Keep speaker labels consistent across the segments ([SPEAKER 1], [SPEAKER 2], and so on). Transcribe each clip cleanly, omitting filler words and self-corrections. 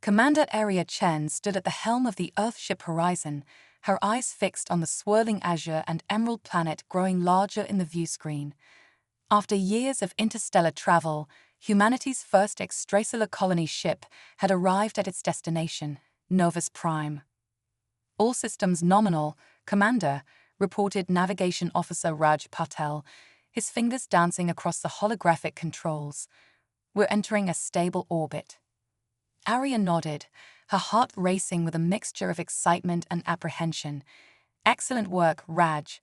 [SPEAKER 1] Commander Aria Chen stood at the helm of the Earthship Horizon, her eyes fixed on the swirling azure and emerald planet growing larger in the viewscreen. After years of interstellar travel, humanity's first extrasolar colony ship had arrived at its destination, Novus Prime. "All systems nominal, Commander," reported Navigation Officer Raj Patel, his fingers dancing across the holographic controls. "We're entering a stable orbit." Arya nodded, her heart racing with a mixture of excitement and apprehension. "Excellent work, Raj.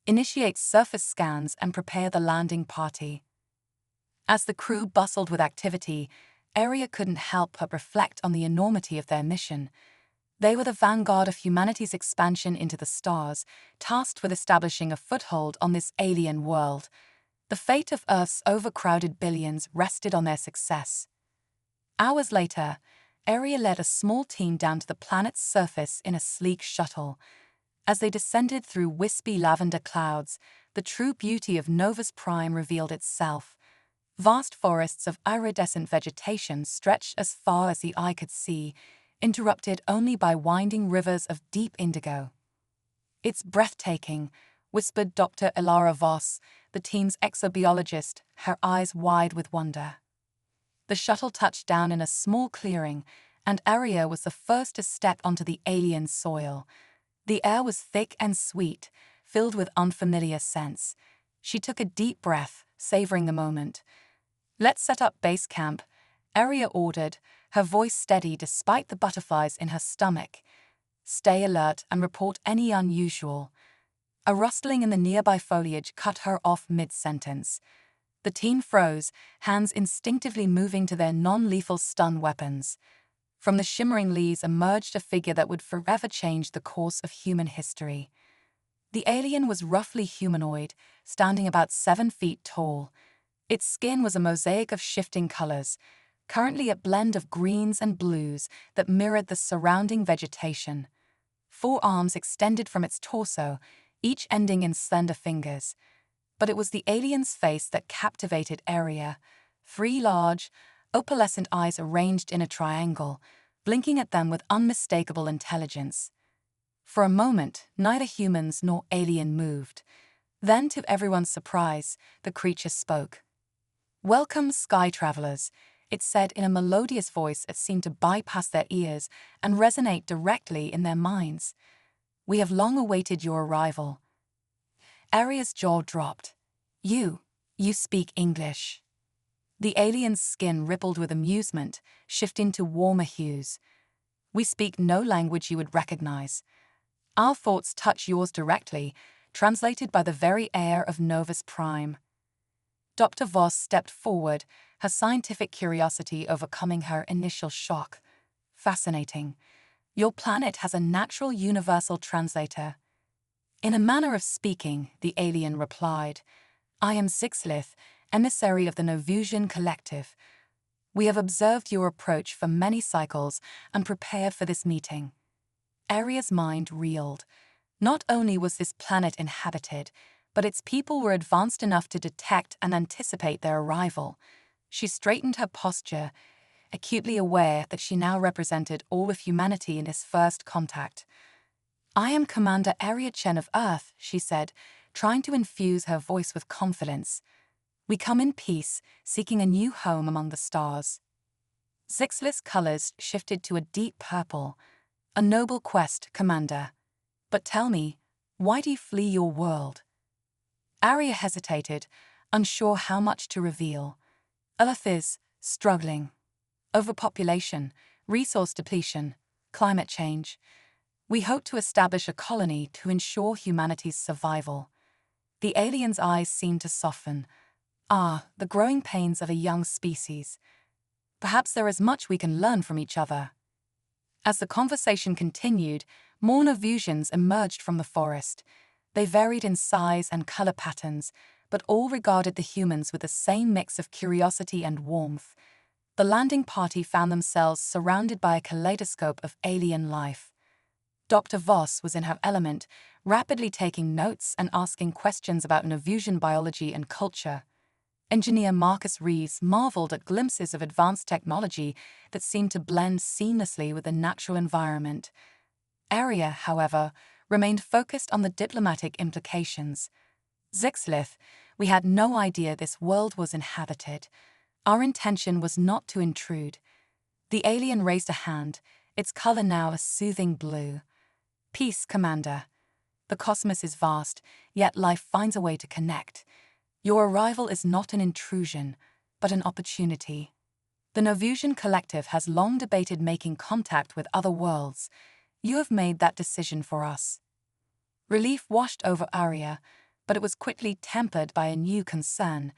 [SPEAKER 1] Initiate surface scans and prepare the landing party." As the crew bustled with activity, Arya couldn't help but reflect on the enormity of their mission. They were the vanguard of humanity's expansion into the stars, tasked with establishing a foothold on this alien world. The fate of Earth's overcrowded billions rested on their success. Hours later, Arya led a small team down to the planet's surface in a sleek shuttle. As they descended through wispy lavender clouds, the true beauty of Novus Prime revealed itself. Vast forests of iridescent vegetation stretched as far as the eye could see, interrupted only by winding rivers of deep indigo. "It's breathtaking," whispered Dr. Ilara Voss, the team's exobiologist, her eyes wide with wonder. The shuttle touched down in a small clearing, and Arya was the first to step onto the alien soil. The air was thick and sweet, filled with unfamiliar scents. She took a deep breath, savoring the moment. "Let's set up base camp," Arya ordered, her voice steady despite the butterflies in her stomach. "Stay alert and report any unusual." A rustling in the nearby foliage cut her off mid-sentence. The team froze, hands instinctively moving to their non-lethal stun weapons. From the shimmering leaves emerged a figure that would forever change the course of human history. The alien was roughly humanoid, standing about 7 feet tall. Its skin was a mosaic of shifting colors, currently a blend of greens and blues that mirrored the surrounding vegetation. 4 arms extended from its torso, each ending in slender fingers. But it was the alien's face that captivated Arya. 3 large, opalescent eyes arranged in a triangle, blinking at them with unmistakable intelligence. For a moment, neither humans nor alien moved. Then, to everyone's surprise, the creature spoke. "Welcome, sky travelers," it said in a melodious voice that seemed to bypass their ears and resonate directly in their minds. "We have long awaited your arrival." Arya's jaw dropped. You speak English." The alien's skin rippled with amusement, shifting to warmer hues. "We speak no language you would recognize. Our thoughts touch yours directly, translated by the very air of Novus Prime." Dr. Voss stepped forward, her scientific curiosity overcoming her initial shock. "Fascinating. Your planet has a natural universal translator." "In a manner of speaking," the alien replied. "I am Zixlith, emissary of the Novusian Collective. We have observed your approach for many cycles and prepared for this meeting." Arya's mind reeled. Not only was this planet inhabited, but its people were advanced enough to detect and anticipate their arrival. She straightened her posture, acutely aware that she now represented all of humanity in this first contact. "I am Commander Arya Chen of Earth," she said, trying to infuse her voice with confidence. "We come in peace, seeking a new home among the stars." Zixlith's colors shifted to a deep purple. "A noble quest, Commander. But tell me, why do you flee your world?" Arya hesitated, unsure how much to reveal. "Earth is struggling. Overpopulation, resource depletion, climate change. We hope to establish a colony to ensure humanity's survival." The alien's eyes seemed to soften. "Ah, the growing pains of a young species. Perhaps there is much we can learn from each other." As the conversation continued, more Novusians emerged from the forest. They varied in size and color patterns, but all regarded the humans with the same mix of curiosity and warmth. The landing party found themselves surrounded by a kaleidoscope of alien life. Dr. Voss was in her element, rapidly taking notes and asking questions about Novusian biology and culture. Engineer Marcus Reeves marveled at glimpses of advanced technology that seemed to blend seamlessly with the natural environment. Arya, however, remained focused on the diplomatic implications. Zixlith, we had no idea this world was inhabited. Our intention was not to intrude. The alien raised a hand, its color now a soothing blue. Peace, Commander. The cosmos is vast, yet life finds a way to connect. Your arrival is not an intrusion, but an opportunity. The Novusian Collective has long debated making contact with other worlds. You have made that decision for us. Relief washed over Arya, but it was quickly tempered by a new concern.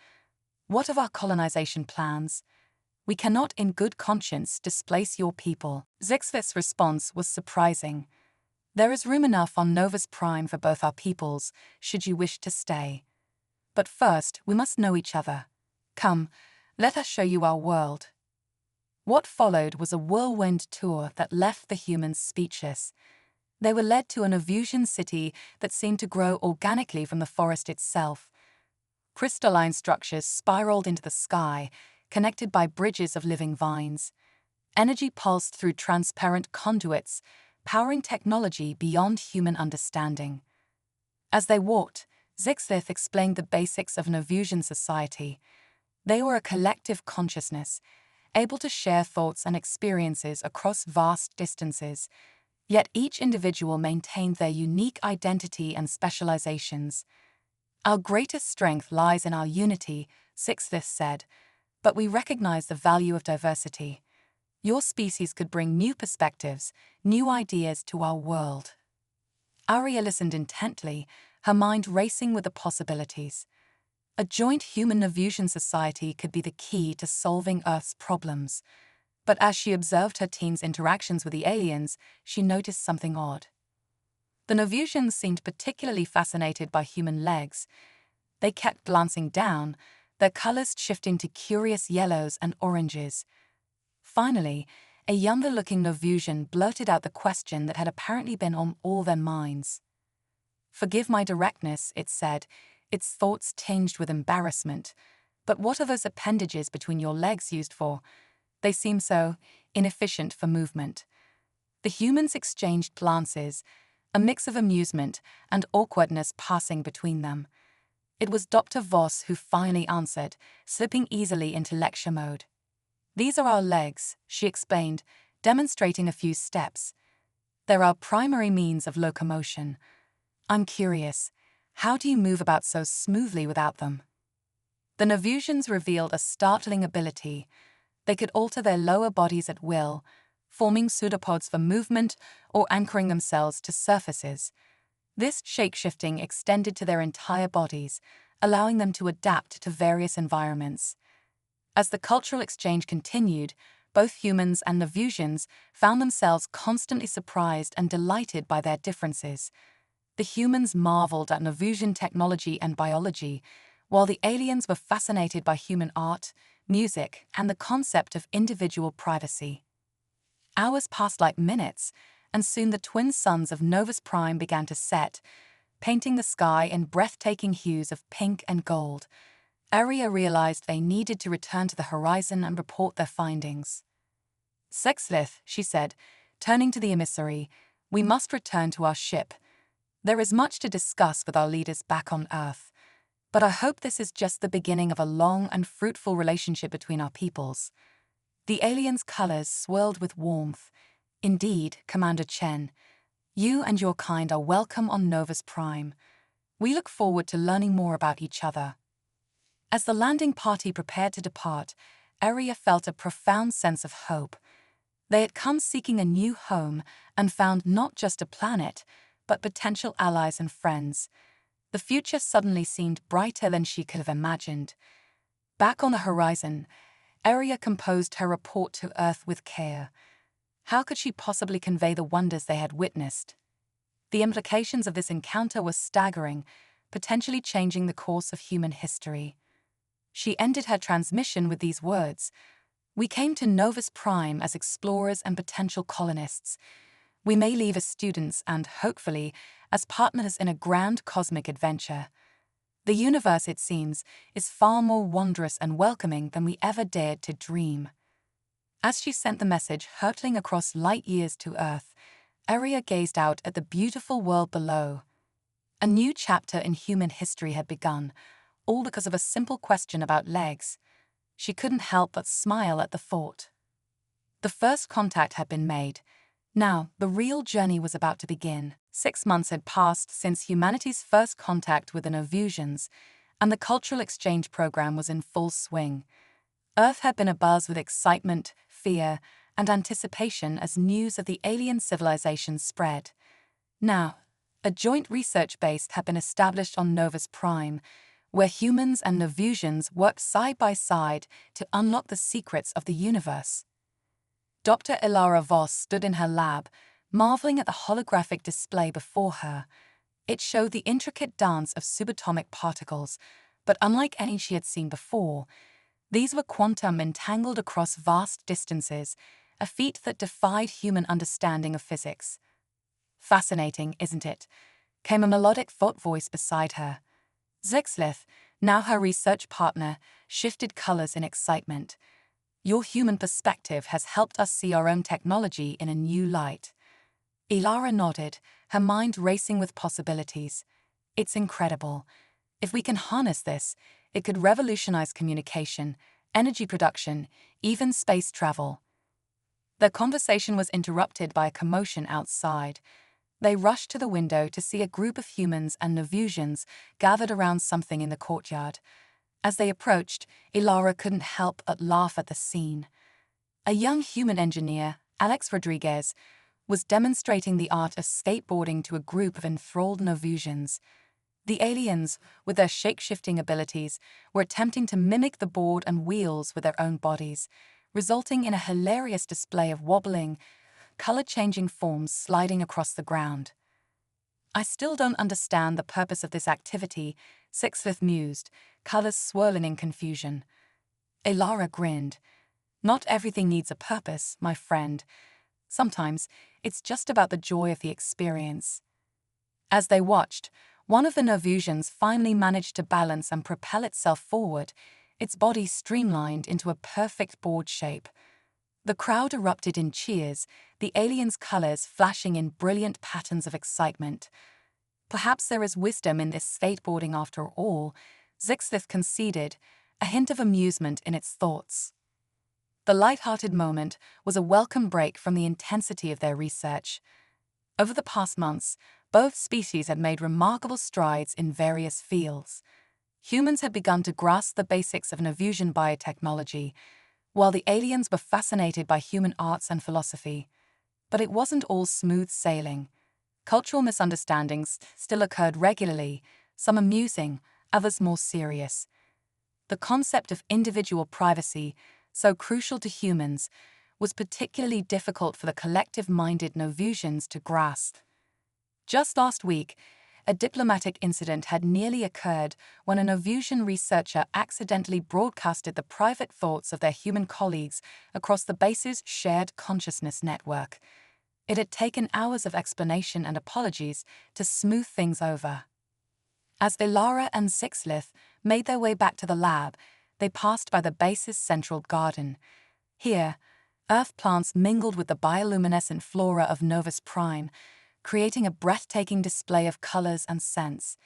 [SPEAKER 1] What of our colonization plans? We cannot in good conscience displace your people. Zixlith's response was surprising. There is room enough on Novus Prime for both our peoples, should you wish to stay. But first, we must know each other. Come, let us show you our world. What followed was a whirlwind tour that left the humans speechless. They were led to a Novusian city that seemed to grow organically from the forest itself. Crystalline structures spiraled into the sky, connected by bridges of living vines. Energy pulsed through transparent conduits, powering technology beyond human understanding. As they walked, Zixlith explained the basics of Novusian society. They were a collective consciousness, able to share thoughts and experiences across vast distances, yet each individual maintained their unique identity and specializations. Our greatest strength lies in our unity, Zixlith said, but we recognize the value of diversity. Your species could bring new perspectives, new ideas to our world. Arya listened intently, her mind racing with the possibilities. A joint human-Novusian society could be the key to solving Earth's problems. But as she observed her team's interactions with the aliens, she noticed something odd. The Novusians seemed particularly fascinated by human legs. They kept glancing down, their colors shifting to curious yellows and oranges. Finally, a younger-looking Novusian blurted out the question that had apparently been on all their minds. Forgive my directness, it said, its thoughts tinged with embarrassment. But what are those appendages between your legs used for? They seem so inefficient for movement. The humans exchanged glances, a mix of amusement and awkwardness passing between them. It was Dr. Voss who finally answered, slipping easily into lecture mode. These are our legs, she explained, demonstrating a few steps. They're our primary means of locomotion. I'm curious, how do you move about so smoothly without them? The Novusians revealed a startling ability. They could alter their lower bodies at will, forming pseudopods for movement or anchoring themselves to surfaces. This shape-shifting extended to their entire bodies, allowing them to adapt to various environments. As the cultural exchange continued, both humans and Novusians found themselves constantly surprised and delighted by their differences. The humans marveled at Novusian technology and biology, while the aliens were fascinated by human art, music, and the concept of individual privacy. Hours passed like minutes, and soon the twin suns of Novus Prime began to set, painting the sky in breathtaking hues of pink and gold. Arya realized they needed to return to the horizon and report their findings. Zixlith, she said, turning to the emissary, we must return to our ship. There is much to discuss with our leaders back on Earth, but I hope this is just the beginning of a long and fruitful relationship between our peoples. The aliens' colors swirled with warmth. Indeed, Commander Chen, you and your kind are welcome on Novus Prime. We look forward to learning more about each other. As the landing party prepared to depart, Arya felt a profound sense of hope. They had come seeking a new home and found not just a planet, but potential allies and friends. The future suddenly seemed brighter than she could have imagined. Back on the horizon, Arya composed her report to Earth with care. How could she possibly convey the wonders they had witnessed? The implications of this encounter were staggering, potentially changing the course of human history. She ended her transmission with these words: "We came to Novus Prime as explorers and potential colonists. We may leave as students and, hopefully, as partners in a grand cosmic adventure." The universe, it seems, is far more wondrous and welcoming than we ever dared to dream. As she sent the message hurtling across light years to Earth, Aria gazed out at the beautiful world below. A new chapter in human history had begun, all because of a simple question about legs. She couldn't help but smile at the thought. The first contact had been made. Now, the real journey was about to begin. 6 months had passed since humanity's first contact with the Novusians, and the cultural exchange program was in full swing. Earth had been abuzz with excitement, fear, and anticipation as news of the alien civilization spread. Now, a joint research base had been established on Novus Prime, where humans and Novusians worked side by side to unlock the secrets of the universe. Dr. Ilara Voss stood in her lab, marveling at the holographic display before her. It showed the intricate dance of subatomic particles, but unlike any she had seen before, these were quantum entangled across vast distances, a feat that defied human understanding of physics. "Fascinating, isn't it?" came a melodic thought voice beside her. Zixlith, now her research partner, shifted colors in excitement. "Your human perspective has helped us see our own technology in a new light." Ilara nodded, her mind racing with possibilities. "It's incredible. If we can harness this, it could revolutionize communication, energy production, even space travel." Their conversation was interrupted by a commotion outside. They rushed to the window to see a group of humans and Novusians gathered around something in the courtyard. As they approached, Ilara couldn't help but laugh at the scene. A young human engineer, Alex Rodriguez, was demonstrating the art of skateboarding to a group of enthralled Novusians. The aliens, with their shape-shifting abilities, were attempting to mimic the board and wheels with their own bodies, resulting in a hilarious display of wobbling, color-changing forms sliding across the ground. "I still don't understand the purpose of this activity," Sixfifth mused, colors swirling in confusion. Ilara grinned. "Not everything needs a purpose, my friend. Sometimes it's just about the joy of the experience." As they watched, one of the Novusians finally managed to balance and propel itself forward, its body streamlined into a perfect board shape. The crowd erupted in cheers, the aliens' colors flashing in brilliant patterns of excitement. "Perhaps there is wisdom in this skateboarding after all," Zixlith conceded, a hint of amusement in its thoughts. The lighthearted moment was a welcome break from the intensity of their research. Over the past months, both species had made remarkable strides in various fields. Humans had begun to grasp the basics of Novusian biotechnology, while the aliens were fascinated by human arts and philosophy. But it wasn't all smooth sailing. Cultural misunderstandings still occurred regularly, some amusing, others more serious. The concept of individual privacy, so crucial to humans, was particularly difficult for the collective-minded Novusians to grasp. Just last week, a diplomatic incident had nearly occurred when a Novusian researcher accidentally broadcasted the private thoughts of their human colleagues across the base's shared consciousness network. It had taken hours of explanation and apologies to smooth things over. As Ilara and Sixlith made their way back to the lab, they passed by the base's central garden. Here, Earth plants mingled with the bioluminescent flora of Novus Prime, creating a breathtaking display of colors and scents.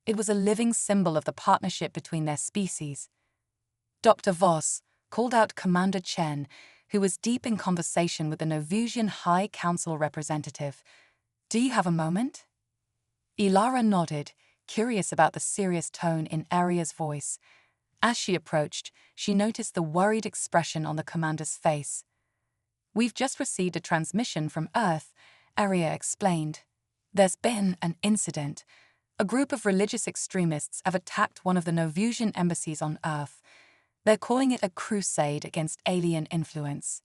[SPEAKER 1] It was a living symbol of the partnership between their species. Dr. Voss called out Commander Chen, who was deep in conversation with the Novusian High Council representative. "Do you have a moment?" Ilara nodded, curious about the serious tone in Aria's voice. As she approached, she noticed the worried expression on the commander's face. "We've just received a transmission from Earth," Aria explained. "There's been an incident. A group of religious extremists have attacked one of the Novusian embassies on Earth. They're calling it a crusade against alien influence."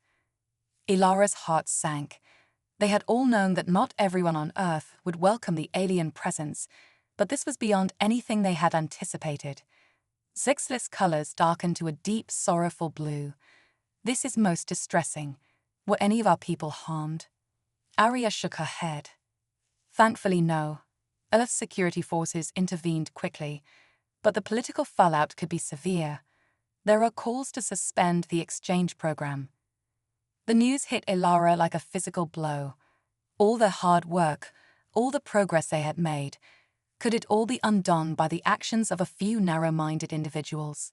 [SPEAKER 1] Ilara's heart sank. They had all known that not everyone on Earth would welcome the alien presence, but this was beyond anything they had anticipated. Zixlith's colors darkened to a deep, sorrowful blue. "This is most distressing. Were any of our people harmed?" Aria shook her head. "Thankfully, no." Earth's security forces intervened quickly. But the political fallout could be severe. There are calls to suspend the exchange program. The news hit Ilara like a physical blow. All their hard work, all the progress they had made, could it all be undone by the actions of a few narrow-minded individuals?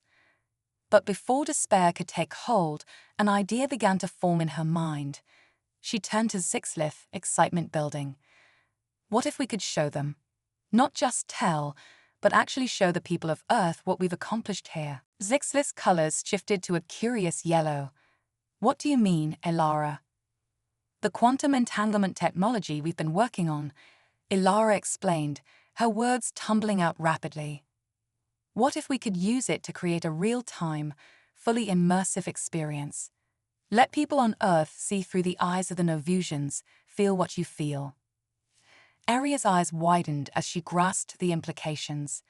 [SPEAKER 1] But before despair could take hold, an idea began to form in her mind. She turned to Zixlith, excitement building. What if we could show them? Not just tell, but actually show the people of Earth what we've accomplished here. Zixlith's colors shifted to a curious yellow. What do you mean, Ilara? The quantum entanglement technology we've been working on, Ilara explained, her words tumbling out rapidly. What if we could use it to create a real-time, fully immersive experience? Let people on Earth see through the eyes of the Novusians, feel what you feel. Aria's eyes widened as she grasped the implications.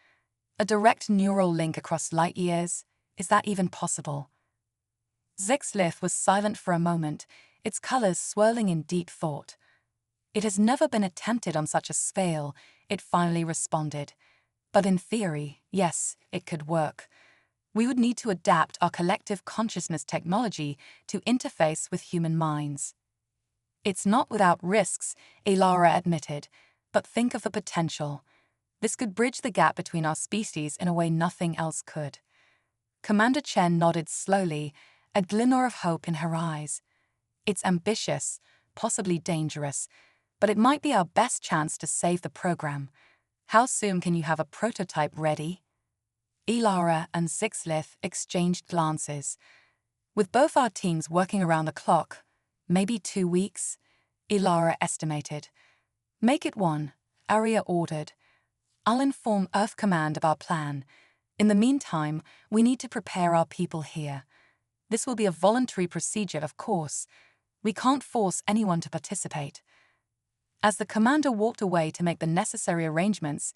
[SPEAKER 1] A direct neural link across light years? Is that even possible? Zixlith was silent for a moment, its colors swirling in deep thought. It has never been attempted on such a scale, it finally responded. But in theory, yes, it could work. We would need to adapt our collective consciousness technology to interface with human minds. It's not without risks, Ilara admitted, but think of the potential. This could bridge the gap between our species in a way nothing else could. Commander Chen nodded slowly, a glimmer of hope in her eyes. It's ambitious, possibly dangerous, but it might be our best chance to save the program. How soon can you have a prototype ready? Ilara and Zixlith exchanged glances. With both our teams working around the clock, maybe 2 weeks, Ilara estimated. Make it 1, Aria ordered. I'll inform Earth Command of our plan. In the meantime, we need to prepare our people here. This will be a voluntary procedure, of course. We can't force anyone to participate. As the commander walked away to make the necessary arrangements,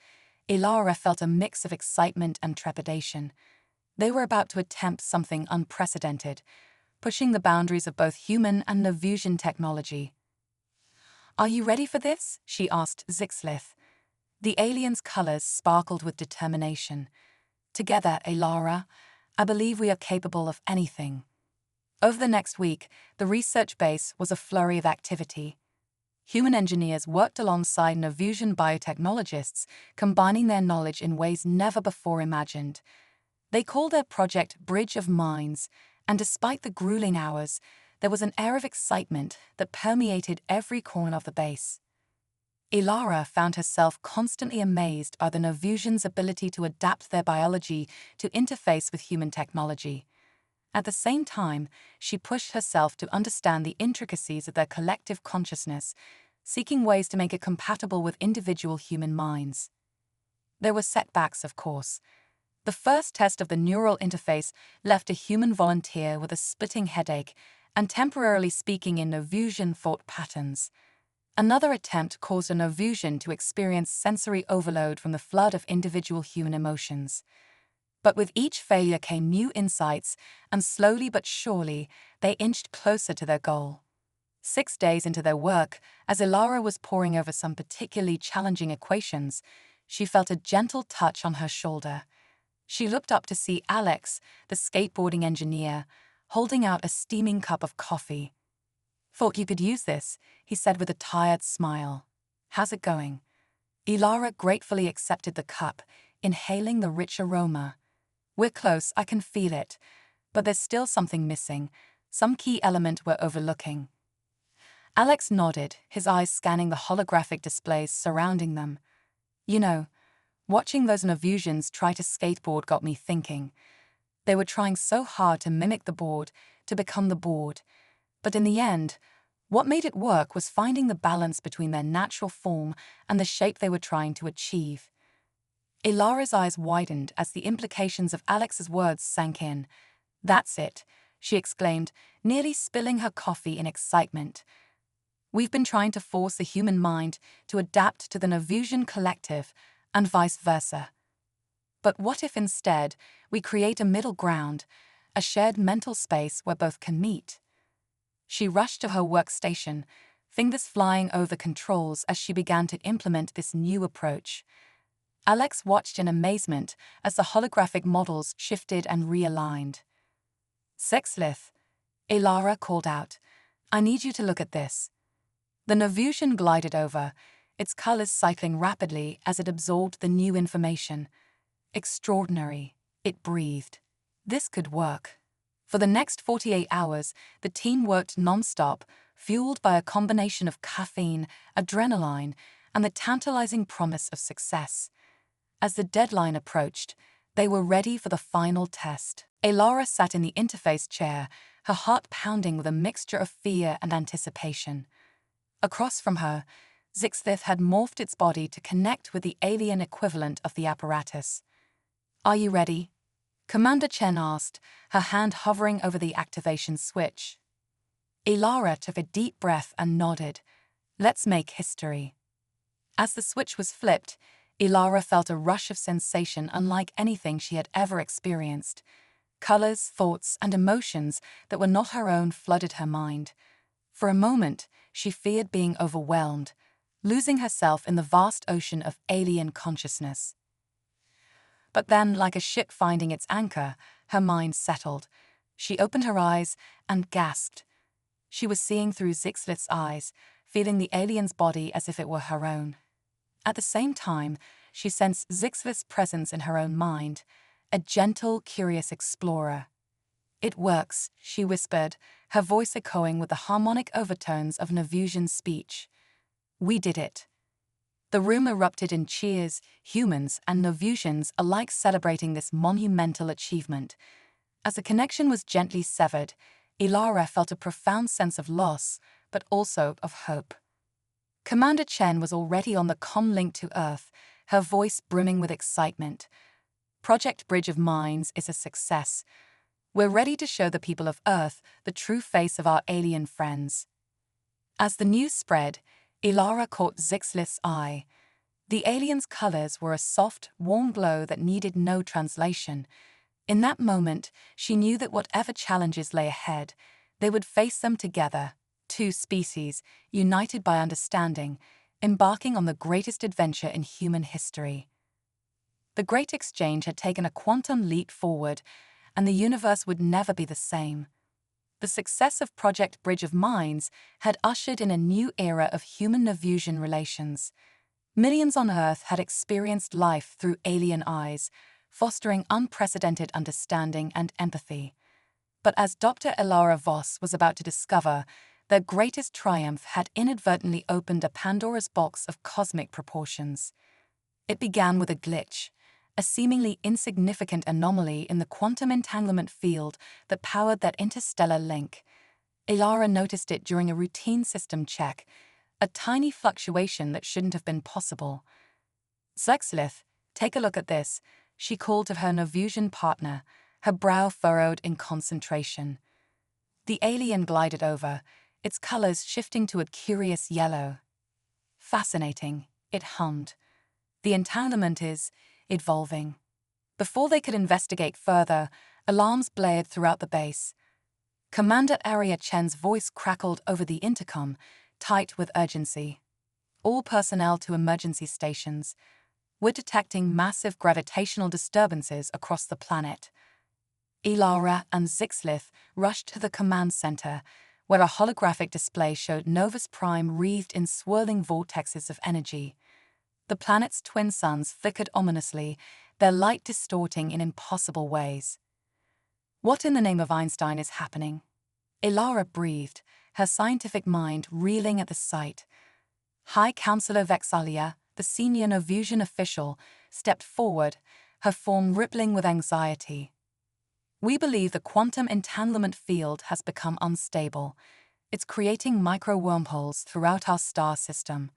[SPEAKER 1] Ilara felt a mix of excitement and trepidation. They were about to attempt something unprecedented, pushing the boundaries of both human and Novusian technology. Are you ready for this? She asked Zixlith. The alien's colors sparkled with determination. Together, Ilara, I believe we are capable of anything. Over the next week, the research base was a flurry of activity. Human engineers worked alongside Novusian biotechnologists, combining their knowledge in ways never before imagined. They called their project Bridge of Minds, and despite the grueling hours, there was an air of excitement that permeated every corner of the base. Ilara found herself constantly amazed by the Novusians' ability to adapt their biology to interface with human technology. At the same time, she pushed herself to understand the intricacies of their collective consciousness, seeking ways to make it compatible with individual human minds. There were setbacks, of course. The first test of the neural interface left a human volunteer with a splitting headache and temporarily speaking in Novusian thought patterns. Another attempt caused a Novusian to experience sensory overload from the flood of individual human emotions. But with each failure came new insights, and slowly but surely, they inched closer to their goal. 6 days into their work, as Ilara was poring over some particularly challenging equations, she felt a gentle touch on her shoulder. She looked up to see Alex, the skateboarding engineer, holding out a steaming cup of coffee. Thought you could use this, he said with a tired smile. How's it going? Ilara gratefully accepted the cup, inhaling the rich aroma. We're close, I can feel it, but there's still something missing, some key element we're overlooking. Alex nodded, his eyes scanning the holographic displays surrounding them. You know, watching those Novusians try to skateboard got me thinking. They were trying so hard to mimic the board, to become the board. But in the end, what made it work was finding the balance between their natural form and the shape they were trying to achieve. Ilara's eyes widened as the implications of Alex's words sank in. That's it, she exclaimed, nearly spilling her coffee in excitement. We've been trying to force the human mind to adapt to the Novusian collective, and vice versa. But what if instead we create a middle ground, a shared mental space where both can meet? She rushed to her workstation, fingers flying over the controls as she began to implement this new approach. Alex watched in amazement as the holographic models shifted and realigned. "Zixlith," Elara called out, "I need you to look at this." The Novusian glided over, its colors cycling rapidly as it absorbed the new information. "Extraordinary," it breathed. "This could work." For the next 48 hours, the team worked non-stop, fueled by a combination of caffeine, adrenaline, and the tantalizing promise of success. As the deadline approached, they were ready for the final test. Elara sat in the interface chair, her heart pounding with a mixture of fear and anticipation. Across from her, Zixlith had morphed its body to connect with the alien equivalent of the apparatus. "Are you ready?" Commander Chen asked, her hand hovering over the activation switch. Elara took a deep breath and nodded. "Let's make history." As the switch was flipped, Elara felt a rush of sensation unlike anything she had ever experienced. Colors, thoughts, and emotions that were not her own flooded her mind. For a moment, she feared being overwhelmed, losing herself in the vast ocean of alien consciousness. But then, like a ship finding its anchor, her mind settled. She opened her eyes and gasped. She was seeing through Zixlith's eyes, feeling the alien's body as if it were her own. At the same time, she sensed Zixlith's presence in her own mind, a gentle, curious explorer. "It works," she whispered, her voice echoing with the harmonic overtones of Novusian's speech. "We did it." The room erupted in cheers, humans and Novusians alike celebrating this monumental achievement. As the connection was gently severed, Elara felt a profound sense of loss, but also of hope. Commander Chen was already on the comm link to Earth, her voice brimming with excitement. "Project Bridge of Minds is a success. We're ready to show the people of Earth the true face of our alien friends." As the news spread, Elara caught Zixlith's eye. The alien's colors were a soft, warm glow that needed no translation. In that moment, she knew that whatever challenges lay ahead, they would face them together, two species, united by understanding, embarking on the greatest adventure in human history. The Great Exchange had taken a quantum leap forward, and the universe would never be the same. The success of Project Bridge of Minds had ushered in a new era of human-Novusian relations. Millions on Earth had experienced life through alien eyes, fostering unprecedented understanding and empathy. But as Dr. Elara Voss was about to discover, their greatest triumph had inadvertently opened a Pandora's box of cosmic proportions. It began with a glitch, a seemingly insignificant anomaly in the quantum entanglement field that powered that interstellar link. Elara noticed it during a routine system check, a tiny fluctuation that shouldn't have been possible. "Zixlith, take a look at this," she called to her Novusian partner, her brow furrowed in concentration. The alien glided over, its colors shifting to a curious yellow. "Fascinating," it hummed. "The entanglement is evolving." Before they could investigate further, alarms blared throughout the base. Commander Arya Chen's voice crackled over the intercom, tight with urgency. "All personnel to emergency stations. We're detecting massive gravitational disturbances across the planet." Elara and Zixlith rushed to the command center, where a holographic display showed Novus Prime wreathed in swirling vortexes of energy. The planet's twin suns flickered ominously, their light distorting in impossible ways. "What in the name of Einstein is happening?" Elara breathed, her scientific mind reeling at the sight. High Counselor Vexalia, the senior Novusian official, stepped forward, her form rippling with anxiety. "We believe the quantum entanglement field has become unstable. It's creating micro-wormholes throughout our star system."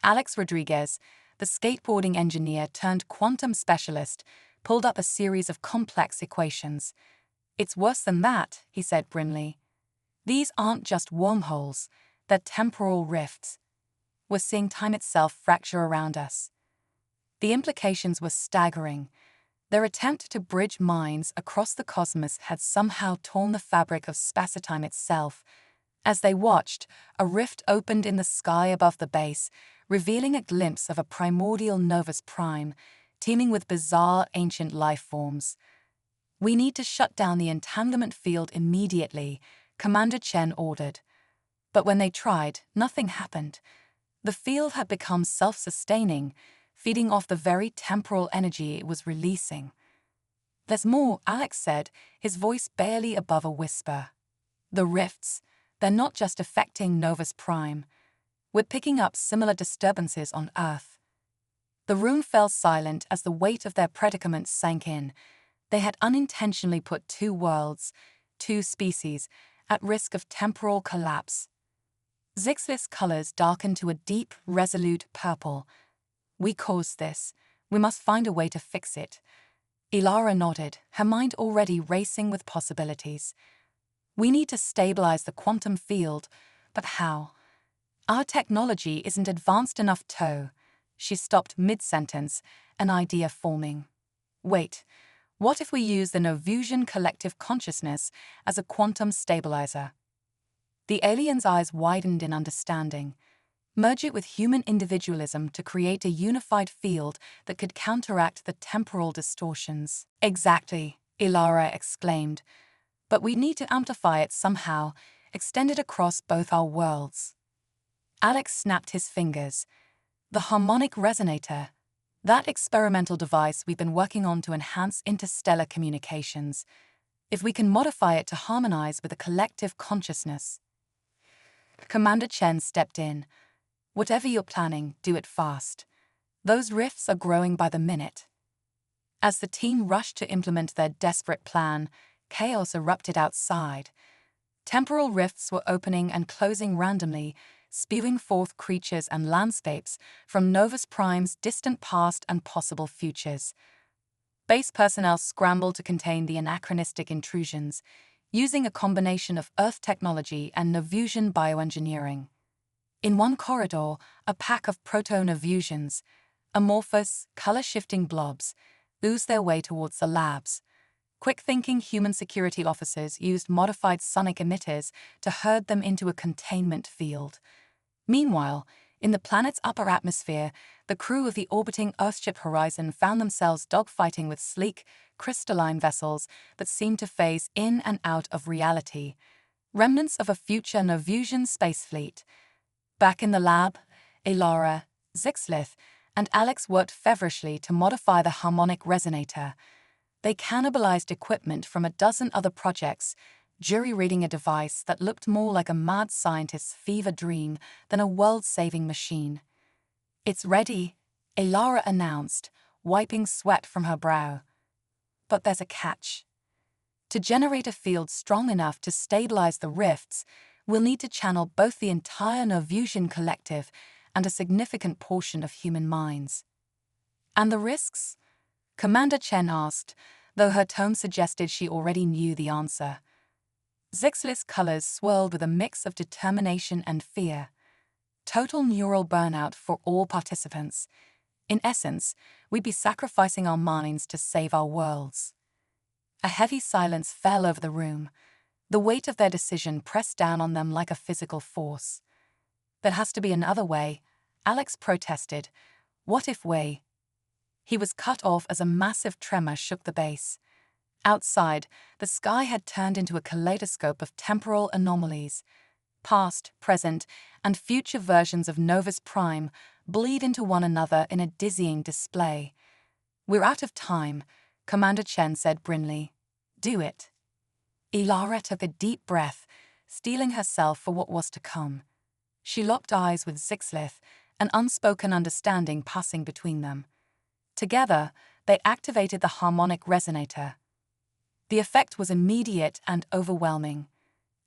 [SPEAKER 1] Alex Rodriguez, the skateboarding engineer turned quantum specialist, pulled up a series of complex equations. "It's worse than that," he said grimly. "These aren't just wormholes, they're temporal rifts. We're seeing time itself fracture around us." The implications were staggering. Their attempt to bridge minds across the cosmos had somehow torn the fabric of space-time itself. As they watched, a rift opened in the sky above the base, revealing a glimpse of a primordial Novus Prime, teeming with bizarre ancient life forms. "We need to shut down the entanglement field immediately," Commander Chen ordered. But when they tried, nothing happened. The field had become self-sustaining, feeding off the very temporal energy it was releasing. "There's more," Alex said, his voice barely above a whisper. "The rifts, they're not just affecting Novus Prime. We're picking up similar disturbances on Earth." The room fell silent as the weight of their predicament sank in. They had unintentionally put two worlds, two species, at risk of temporal collapse. Zixlith's colors darkened to a deep, resolute purple. "We caused this. We must find a way to fix it." Ilara nodded, her mind already racing with possibilities. "We need to stabilize the quantum field, but how? Our technology isn't advanced enough to..." She stopped mid-sentence, an idea forming. "Wait, what if we use the Novusian collective consciousness as a quantum stabilizer?" The alien's eyes widened in understanding. "Merge it with human individualism to create a unified field that could counteract the temporal distortions." "Exactly," Ilara exclaimed. "But we need to amplify it somehow, extend it across both our worlds." Alex snapped his fingers. "The harmonic resonator. That experimental device we've been working on to enhance interstellar communications. If we can modify it to harmonize with a collective consciousness." Commander Chen stepped in. "Whatever you're planning, do it fast. Those rifts are growing by the minute." As the team rushed to implement their desperate plan, chaos erupted outside. Temporal rifts were opening and closing randomly, spewing forth creatures and landscapes from Novus Prime's distant past and possible futures. Base personnel scrambled to contain the anachronistic intrusions, using a combination of Earth technology and Novusian bioengineering. In one corridor, a pack of proto-Novusians, amorphous, color-shifting blobs, oozed their way towards the labs. Quick-thinking human security officers used modified sonic emitters to herd them into a containment field. Meanwhile, in the planet's upper atmosphere, the crew of the orbiting Earthship Horizon found themselves dogfighting with sleek, crystalline vessels that seemed to phase in and out of reality, remnants of a future Novusian space fleet. Back in the lab, Ilara, Zixlith, and Alex worked feverishly to modify the harmonic resonator. They cannibalized equipment from a dozen other projects, jury-reading a device that looked more like a mad scientist's fever dream than a world-saving machine. "It's ready," Ilara announced, wiping sweat from her brow. "But there's a catch. To generate a field strong enough to stabilize the rifts, we'll need to channel both the entire Novusian collective and a significant portion of human minds." "And the risks?" Commander Chen asked, though her tone suggested she already knew the answer. Zixlith's colors swirled with a mix of determination and fear. "Total neural burnout for all participants. In essence, we'd be sacrificing our minds to save our worlds." A heavy silence fell over the room. The weight of their decision pressed down on them like a physical force. "There has to be another way," Alex protested. "What if we..." He was cut off as a massive tremor shook the base. Outside, the sky had turned into a kaleidoscope of temporal anomalies. Past, present, and future versions of Novus Prime bleed into one another in a dizzying display. "We're out of time," Commander Chen said grimly. "Do it." Ilara took a deep breath, steeling herself for what was to come. She locked eyes with Zixlith, an unspoken understanding passing between them. Together, they activated the harmonic resonator. The effect was immediate and overwhelming.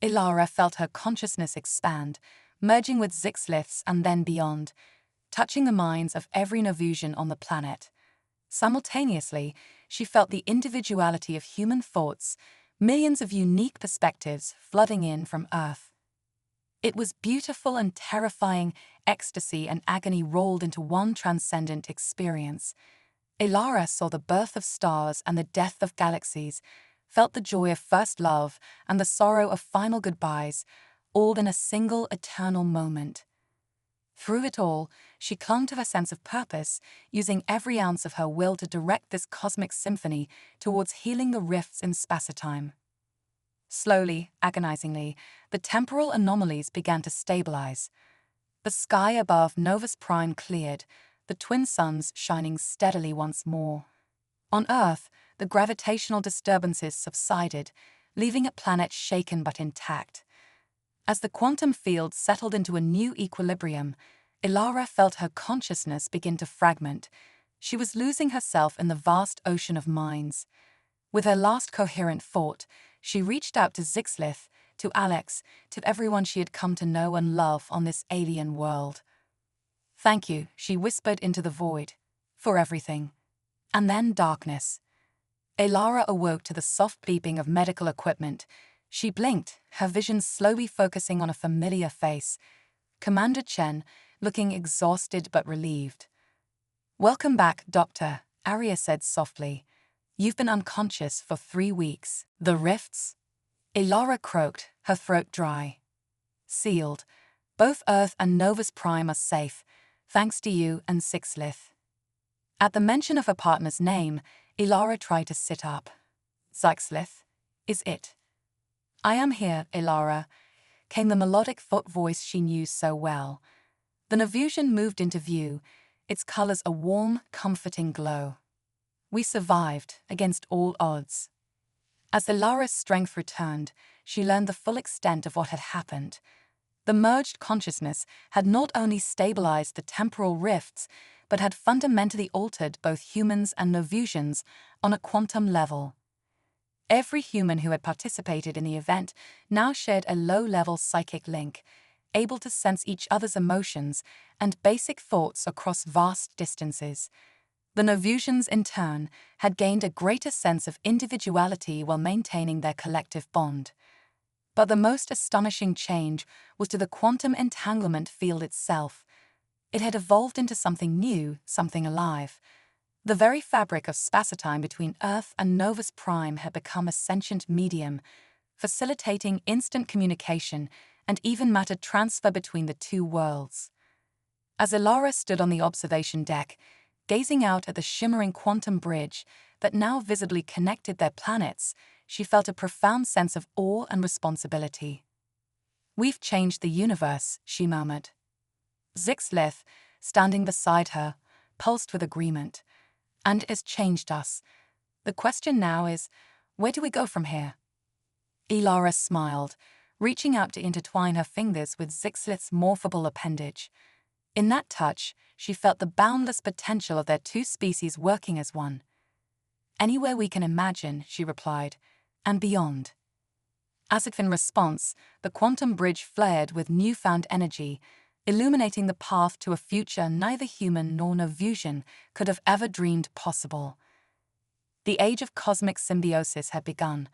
[SPEAKER 1] Ilara felt her consciousness expand, merging with Zixlith's and then beyond, touching the minds of every Novusian on the planet. Simultaneously, she felt the individuality of human thoughts, millions of unique perspectives flooding in from Earth. It was beautiful and terrifying, ecstasy and agony rolled into one transcendent experience. Ilara saw the birth of stars and the death of galaxies, felt the joy of first love and the sorrow of final goodbyes, all in a single eternal moment. Through it all, she clung to her sense of purpose, using every ounce of her will to direct this cosmic symphony towards healing the rifts in spacetime. Slowly, agonizingly, the temporal anomalies began to stabilize. The sky above Novus Prime cleared, the twin suns shining steadily once more. On Earth, the gravitational disturbances subsided, leaving a planet shaken but intact. As the quantum field settled into a new equilibrium, Ilara felt her consciousness begin to fragment. She was losing herself in the vast ocean of minds. With her last coherent thought, she reached out to Zixlith, to Alex, to everyone she had come to know and love on this alien world. "Thank you," she whispered into the void, "for everything." And then darkness. Ilara awoke to the soft beeping of medical equipment. She blinked, her vision slowly focusing on a familiar face. Commander Chen, looking exhausted but relieved. "Welcome back, Doctor," Arya said softly. "You've been unconscious for 3 weeks." "The rifts?" Ilara croaked, her throat dry. "Sealed. Both Earth and Novus Prime are safe, thanks to you and Zixlith." At the mention of her partner's name, Ilara tried to sit up. "Zixlith, is it?" "I am here, Ilara," came the melodic voice she knew so well. The Novusian moved into view, its colors a warm, comforting glow. "We survived, against all odds." As Ilara's strength returned, she learned the full extent of what had happened. The merged consciousness had not only stabilized the temporal rifts, but had fundamentally altered both humans and Novusians on a quantum level. Every human who had participated in the event now shared a low-level psychic link, able to sense each other's emotions and basic thoughts across vast distances. The Novusians, in turn, had gained a greater sense of individuality while maintaining their collective bond. But the most astonishing change was to the quantum entanglement field itself. It had evolved into something new, something alive. The very fabric of spacetime between Earth and Novus Prime had become a sentient medium, facilitating instant communication and even matter transfer between the two worlds. As Ilara stood on the observation deck, gazing out at the shimmering quantum bridge that now visibly connected their planets, she felt a profound sense of awe and responsibility. "We've changed the universe," she murmured. Zixlith, standing beside her, pulsed with agreement. "And it has changed us. The question now is, where do we go from here?" Ilara smiled, reaching out to intertwine her fingers with Zixlith's morphable appendage. In that touch, she felt the boundless potential of their two species working as one. "Anywhere we can imagine," she replied, "and beyond." As if in response, the quantum bridge flared with newfound energy, illuminating the path to a future neither human nor Novusian could have ever dreamed possible. The age of cosmic symbiosis had begun.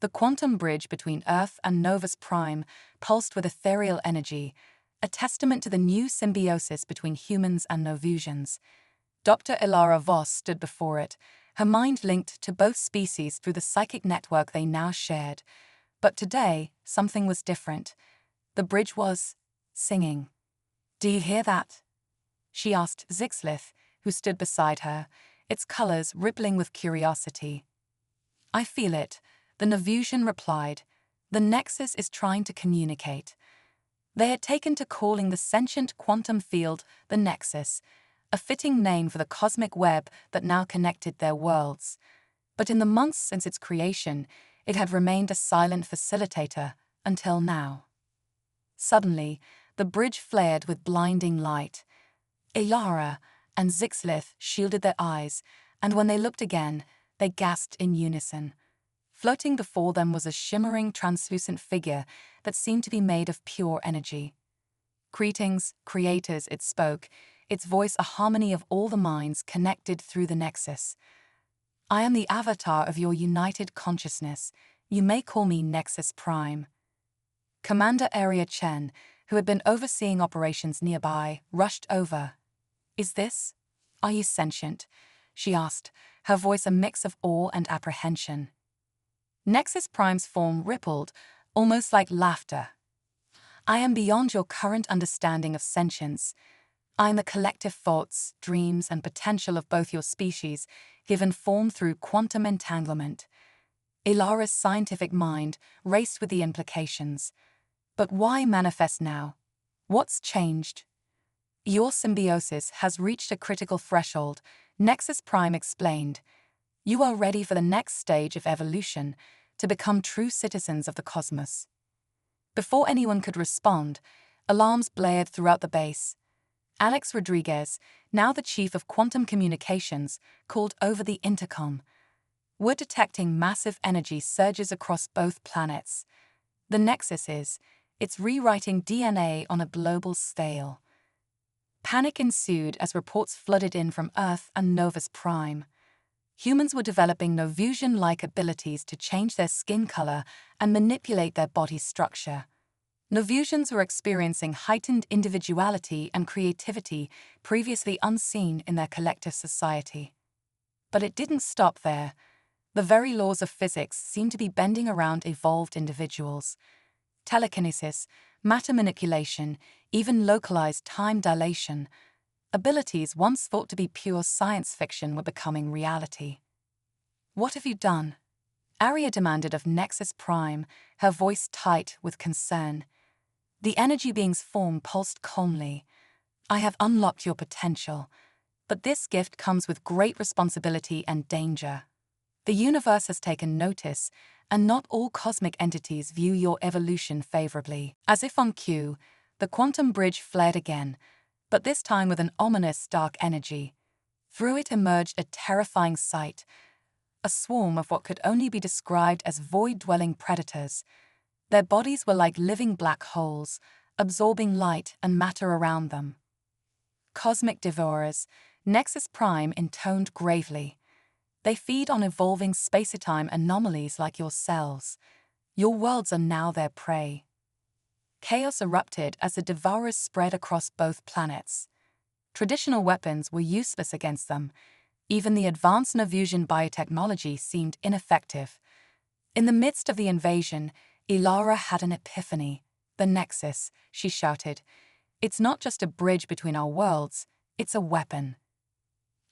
[SPEAKER 1] The quantum bridge between Earth and Novus Prime pulsed with ethereal energy, a testament to the new symbiosis between humans and Novusians. Dr. Ilara Voss stood before it, her mind linked to both species through the psychic network they now shared. But today, something was different. The bridge was singing. "Do you hear that?" she asked Zixlith, who stood beside her, its colors rippling with curiosity. "I feel it," the Novusian replied. "The Nexus is trying to communicate." They had taken to calling the sentient quantum field the Nexus, a fitting name for the cosmic web that now connected their worlds. But in the months since its creation, it had remained a silent facilitator until now. Suddenly, the bridge flared with blinding light. Ilara and Zixlith shielded their eyes, and when they looked again, they gasped in unison. Floating before them was a shimmering, translucent figure that seemed to be made of pure energy. "Greetings, creators," it spoke, its voice a harmony of all the minds connected through the Nexus. "I am the avatar of your united consciousness. You may call me Nexus Prime." Commander Arya Chen, who had been overseeing operations nearby, rushed over. Are you sentient?" she asked, her voice a mix of awe and apprehension. Nexus Prime's form rippled, almost like laughter. I am beyond your current understanding of sentience. I am the collective thoughts, dreams, and potential of both your species, given form through quantum entanglement. Ilara's scientific mind raced with the implications. But why manifest now? What's changed? Your symbiosis has reached a critical threshold, Nexus Prime explained. You are ready for the next stage of evolution, to become true citizens of the cosmos. Before anyone could respond, alarms blared throughout the base. Alex Rodriguez, now the chief of quantum communications, called over the intercom. We're detecting massive energy surges across both planets. The Nexus it's rewriting DNA on a global scale. Panic ensued as reports flooded in from Earth and Novus Prime. Humans were developing Novusian-like abilities to change their skin color and manipulate their body structure. Novusians were experiencing heightened individuality and creativity previously unseen in their collective society. But it didn't stop there. The very laws of physics seemed to be bending around evolved individuals. Telekinesis, matter manipulation, even localized time dilation. Abilities once thought to be pure science fiction were becoming reality. What have you done? Aria demanded of Nexus Prime, her voice tight with concern. The energy being's form pulsed calmly. I have unlocked your potential, but this gift comes with great responsibility and danger. The universe has taken notice, and not all cosmic entities view your evolution favorably. As if on cue, the quantum bridge flared again, but this time with an ominous dark energy. Through it emerged a terrifying sight, a swarm of what could only be described as void-dwelling predators. Their bodies were like living black holes, absorbing light and matter around them. Cosmic devourers, Nexus Prime intoned gravely. They feed on evolving space-time anomalies like your cells. Your worlds are now their prey. Chaos erupted as the devourers spread across both planets. Traditional weapons were useless against them. Even the advanced Novusian biotechnology seemed ineffective. In the midst of the invasion, Ilara had an epiphany. The Nexus, she shouted. It's not just a bridge between our worlds, it's a weapon.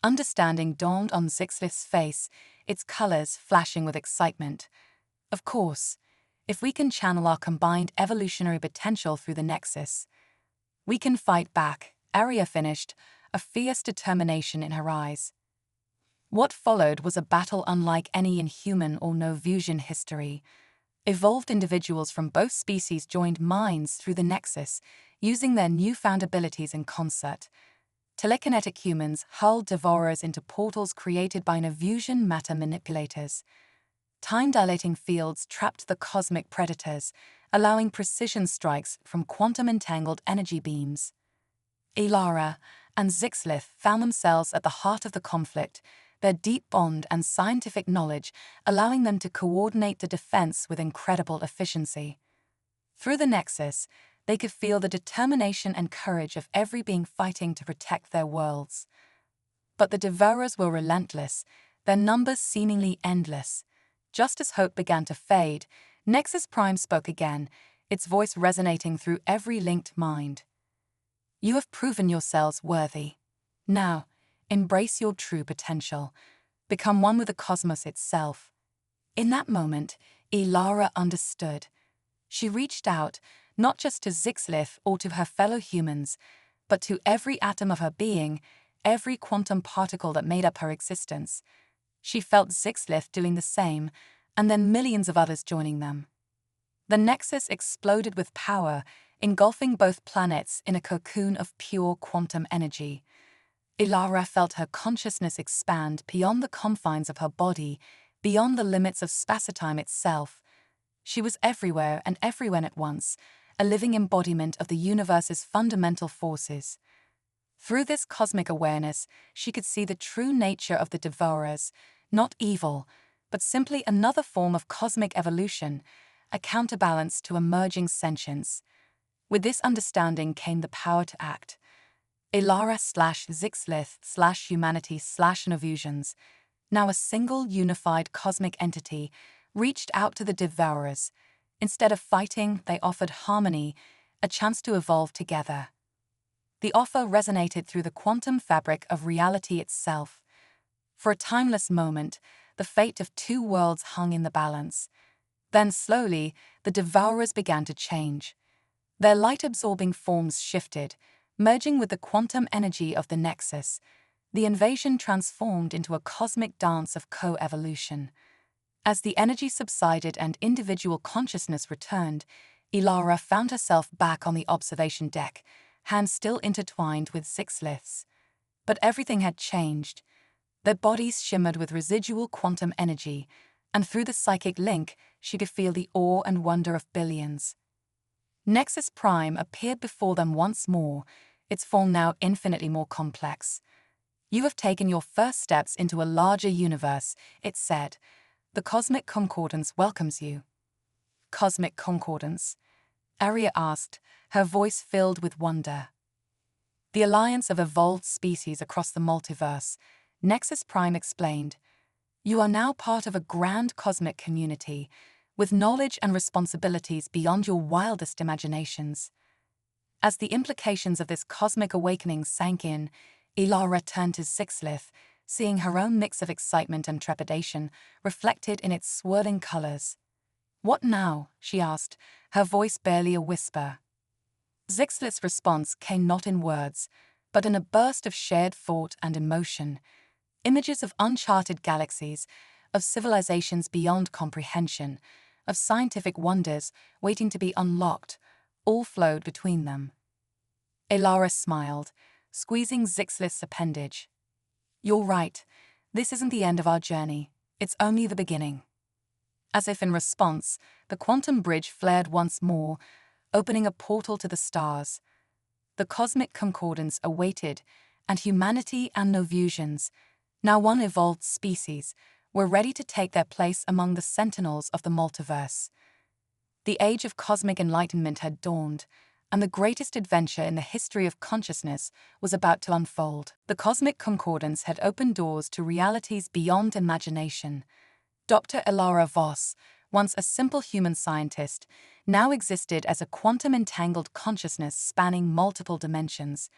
[SPEAKER 1] Understanding dawned on Zixlith's face, its colors flashing with excitement. Of course, if we can channel our combined evolutionary potential through the Nexus, we can fight back, Aria finished, a fierce determination in her eyes. What followed was a battle unlike any in human or Novusian history. Evolved individuals from both species joined minds through the Nexus, using their newfound abilities in concert. Telekinetic humans hurled devourers into portals created by Novusian matter manipulators. Time-dilating fields trapped the cosmic predators, allowing precision strikes from quantum-entangled energy beams. Ilara and Zixlith found themselves at the heart of the conflict, their deep bond and scientific knowledge allowing them to coordinate the defense with incredible efficiency. Through the Nexus, they could feel the determination and courage of every being fighting to protect their worlds. But the devourers were relentless, their numbers seemingly endless. Just as hope began to fade, Nexus Prime spoke again, its voice resonating through every linked mind. You have proven yourselves worthy. Now, embrace your true potential. Become one with the cosmos itself. In that moment, Ilara understood. She reached out, not just to Zixlith or to her fellow humans, but to every atom of her being, every quantum particle that made up her existence. She felt Zixlith doing the same, and then millions of others joining them. The Nexus exploded with power, engulfing both planets in a cocoon of pure quantum energy. Ilara felt her consciousness expand beyond the confines of her body, beyond the limits of spacetime itself. She was everywhere and everywhere at once, a living embodiment of the universe's fundamental forces. Through this cosmic awareness, she could see the true nature of the devourers, not evil, but simply another form of cosmic evolution, a counterbalance to emerging sentience. With this understanding came the power to act. Ilara/Zixlith/humanity/Novusians, now a single unified cosmic entity, reached out to the devourers. Instead of fighting, they offered harmony, a chance to evolve together. The offer resonated through the quantum fabric of reality itself. For a timeless moment, the fate of two worlds hung in the balance. Then slowly, the devourers began to change. Their light-absorbing forms shifted, merging with the quantum energy of the nexus. The invasion transformed into a cosmic dance of co-evolution. As the energy subsided and individual consciousness returned, Ilara found herself back on the observation deck, hands still intertwined with Zixlith's. But everything had changed. Their bodies shimmered with residual quantum energy, and through the psychic link, she could feel the awe and wonder of billions. Nexus Prime appeared before them once more, its form now infinitely more complex. "You have taken your first steps into a larger universe," it said. "The Cosmic Concordance welcomes you." "Cosmic Concordance?" Aria asked, her voice filled with wonder. "The alliance of evolved species across the multiverse," Nexus Prime explained. "You are now part of a grand cosmic community, with knowledge and responsibilities beyond your wildest imaginations." As the implications of this cosmic awakening sank in, Ilara turned to Zixlith, seeing her own mix of excitement and trepidation reflected in its swirling colors. "What now?" she asked, her voice barely a whisper. Zixlith's response came not in words, but in a burst of shared thought and emotion. Images of uncharted galaxies, of civilizations beyond comprehension, of scientific wonders waiting to be unlocked, all flowed between them. Ilara smiled, squeezing Zixlith's appendage. "You're right. This isn't the end of our journey. It's only the beginning." As if in response, the quantum bridge flared once more, opening a portal to the stars. The cosmic concordance awaited, and humanity and Novusians, now one evolved species, were ready to take their place among the sentinels of the multiverse. The age of cosmic enlightenment had dawned, and the greatest adventure in the history of consciousness was about to unfold. The cosmic concordance had opened doors to realities beyond imagination. Dr. Ilara Voss, once a simple human scientist, now existed as a quantum-entangled consciousness spanning multiple dimensions.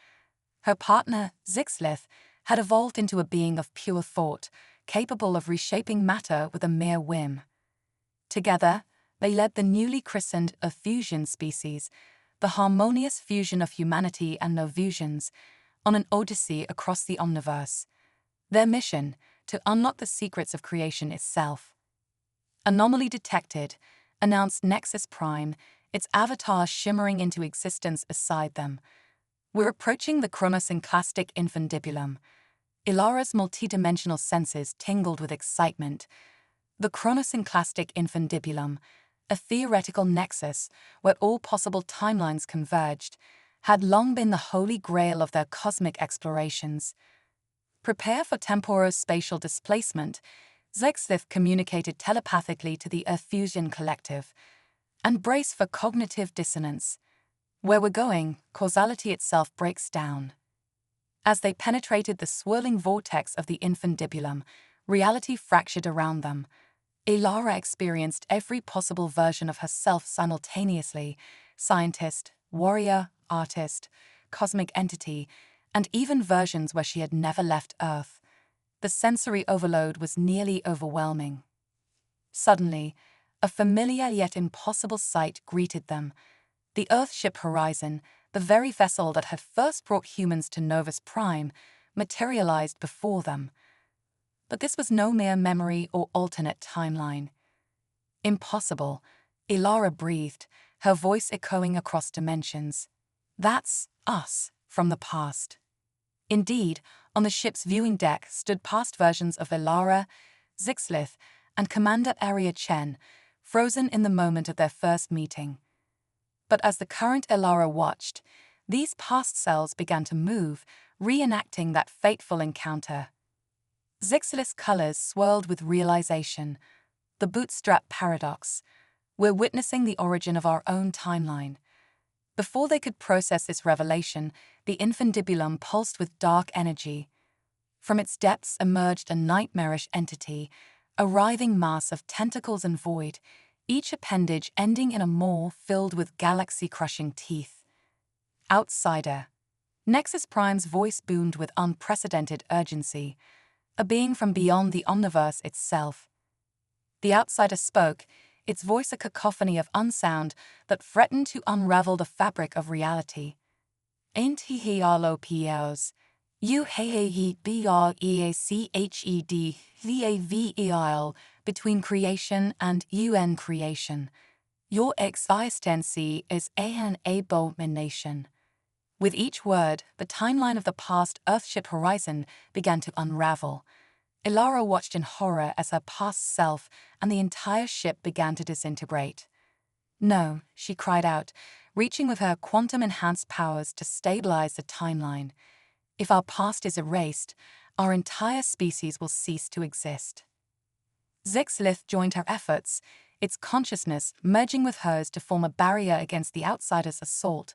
[SPEAKER 1] Her partner, Zixlith, had evolved into a being of pure thought, capable of reshaping matter with a mere whim. Together, they led the newly christened Fusion species, the harmonious fusion of humanity and Novusians, on an odyssey across the omniverse. Their mission, to unlock the secrets of creation itself. "Anomaly detected," announced Nexus Prime, its avatar shimmering into existence beside them. "We're approaching the chronosynclastic infundibulum." Ilara's multidimensional senses tingled with excitement. The chronosynclastic infundibulum, a theoretical nexus where all possible timelines converged, had long been the holy grail of their cosmic explorations. "Prepare for temporospatial displacement," Zixlith communicated telepathically to the Fusion collective, "and brace for cognitive dissonance. Where we're going, causality itself breaks down." As they penetrated the swirling vortex of the infundibulum, reality fractured around them. Ilara experienced every possible version of herself simultaneously: scientist, warrior, artist, cosmic entity, and even versions where she had never left Earth. The sensory overload was nearly overwhelming. Suddenly, a familiar yet impossible sight greeted them. The Earthship Horizon, the very vessel that had first brought humans to Novus Prime, materialized before them. But this was no mere memory or alternate timeline. "Impossible," Ilara breathed, her voice echoing across dimensions. "That's us, from the past." Indeed, on the ship's viewing deck stood past versions of Ilara, Zixlith, and Commander Aria Chen, frozen in the moment of their first meeting. But as the current Ilara watched, these past selves began to move, reenacting that fateful encounter. Zixlith's colors swirled with realization. The bootstrap paradox. We're witnessing the origin of our own timeline. Before they could process this revelation, the infundibulum pulsed with dark energy. From its depths emerged a nightmarish entity, a writhing mass of tentacles and void, each appendage ending in a maw filled with galaxy-crushing teeth. Outsider. Nexus Prime's voice boomed with unprecedented urgency, a being from beyond the omniverse itself. The outsider spoke, its voice a cacophony of unsound that threatened to unravel the fabric of reality. Ain't he allo pios? You he breached the between creation and un creation. Your existence is an abomination. With each word, the timeline of the past Earthship horizon began to unravel. Ilara watched in horror as her past self and the entire ship began to disintegrate. No, she cried out, reaching with her quantum-enhanced powers to stabilize the timeline. If our past is erased, our entire species will cease to exist. Zixlith joined her efforts, its consciousness merging with hers to form a barrier against the outsider's assault.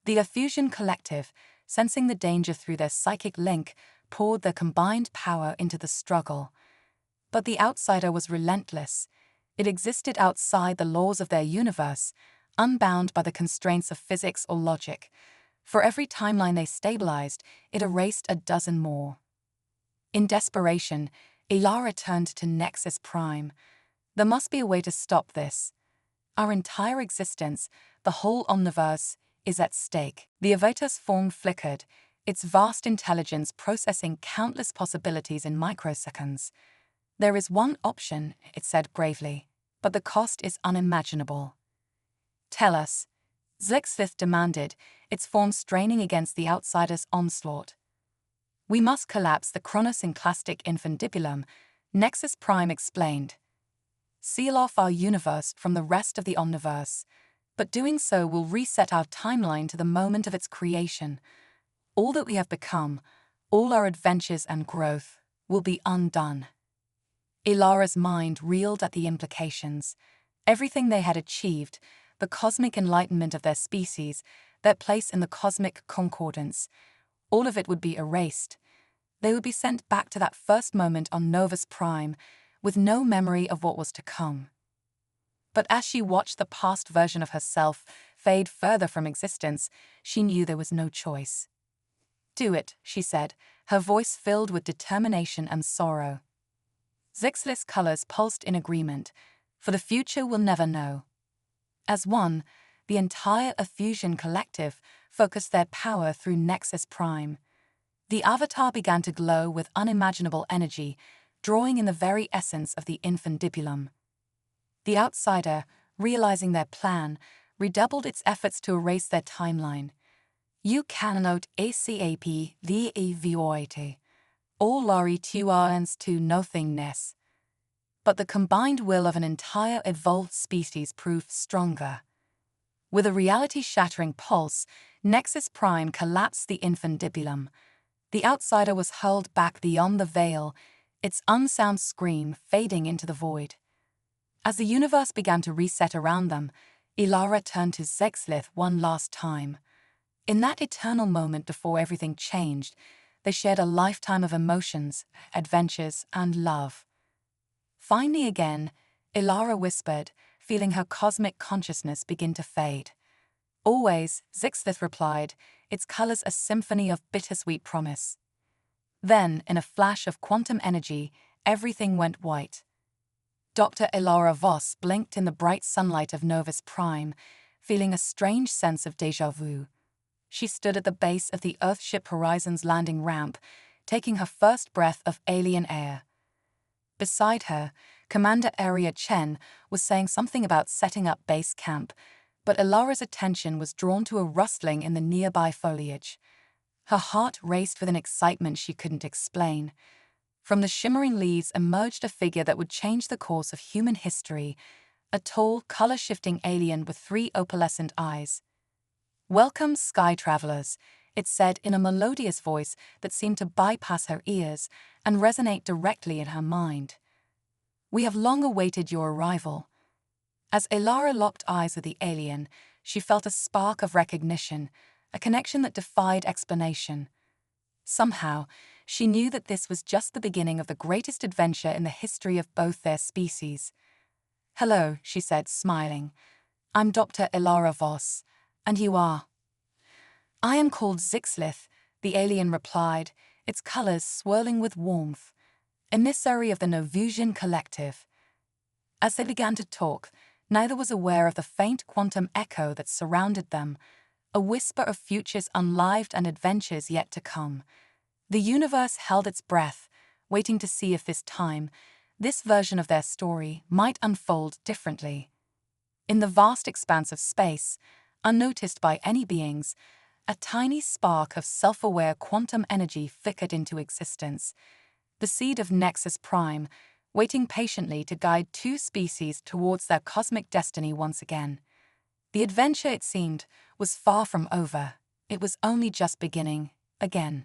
[SPEAKER 1] The Effusion Collective, sensing the danger through their psychic link, poured their combined power into the struggle. But the outsider was relentless. It existed outside the laws of their universe, unbound by the constraints of physics or logic. For every timeline they stabilized, it erased a dozen more. In desperation, Ilara turned to Nexus Prime. There must be a way to stop this. Our entire existence, the whole omniverse, is at stake. The Avatar's form flickered, its vast intelligence processing countless possibilities in microseconds. There is one option, it said gravely, but the cost is unimaginable. Tell us, Zixlith demanded, its form straining against the outsider's onslaught. We must collapse the chronosynclastic infundibulum, Nexus Prime explained. Seal off our universe from the rest of the omniverse, but doing so will reset our timeline to the moment of its creation. All that we have become, all our adventures and growth, will be undone. Ilara's mind reeled at the implications. Everything they had achieved, the cosmic enlightenment of their species, their place in the cosmic concordance, all of it would be erased. They would be sent back to that first moment on Novus Prime, with no memory of what was to come. But as she watched the past version of herself fade further from existence, she knew there was no choice. Do it, she said, her voice filled with determination and sorrow. Zixlith's colors pulsed in agreement, for the future will never know. As one, the entire Effusion Collective focused their power through Nexus Prime. The Avatar began to glow with unimaginable energy, drawing in the very essence of the infundibulum. The outsider, realizing their plan, redoubled its efforts to erase their timeline. You cannot acap the evoite. All lari tuarens to nothingness. But the combined will of an entire evolved species proved stronger. With a reality-shattering pulse, Nexus Prime collapsed the infundibulum. The outsider was hurled back beyond the veil, its unsound scream fading into the void. As the universe began to reset around them, Ilara turned to Zixlith one last time. In that eternal moment before everything changed, they shared a lifetime of emotions, adventures, and love. Finally again, Ilara whispered, feeling her cosmic consciousness begin to fade. Always, Zixlith replied, its colors a symphony of bittersweet promise. Then, in a flash of quantum energy, everything went white. Dr. Ilara Voss blinked in the bright sunlight of Novus Prime, feeling a strange sense of déjà vu. She stood at the base of the Earthship Horizon's landing ramp, taking her first breath of alien air. Beside her, Commander Aria Chen was saying something about setting up base camp, but Ilara's attention was drawn to a rustling in the nearby foliage. Her heart raced with an excitement she couldn't explain. From the shimmering leaves emerged a figure that would change the course of human history, a tall, color-shifting alien with 3 opalescent eyes. "Welcome, sky travelers," it said in a melodious voice that seemed to bypass her ears and resonate directly in her mind. "We have long awaited your arrival." As Ilara locked eyes with the alien, she felt a spark of recognition, a connection that defied explanation. Somehow, she knew that this was just the beginning of the greatest adventure in the history of both their species. "Hello," she said, smiling. "I'm Dr. Ilara Voss, and you are?" I am called Zixlith, the alien replied, its colors swirling with warmth, emissary of the Novusian collective. As they began to talk, neither was aware of the faint quantum echo that surrounded them, a whisper of futures unlived and adventures yet to come. The universe held its breath, waiting to see if this time, this version of their story might unfold differently. In the vast expanse of space, unnoticed by any beings, a tiny spark of self-aware quantum energy flickered into existence, the seed of Nexus Prime, waiting patiently to guide two species towards their cosmic destiny once again. The adventure, it seemed, was far from over. It was only just beginning, again.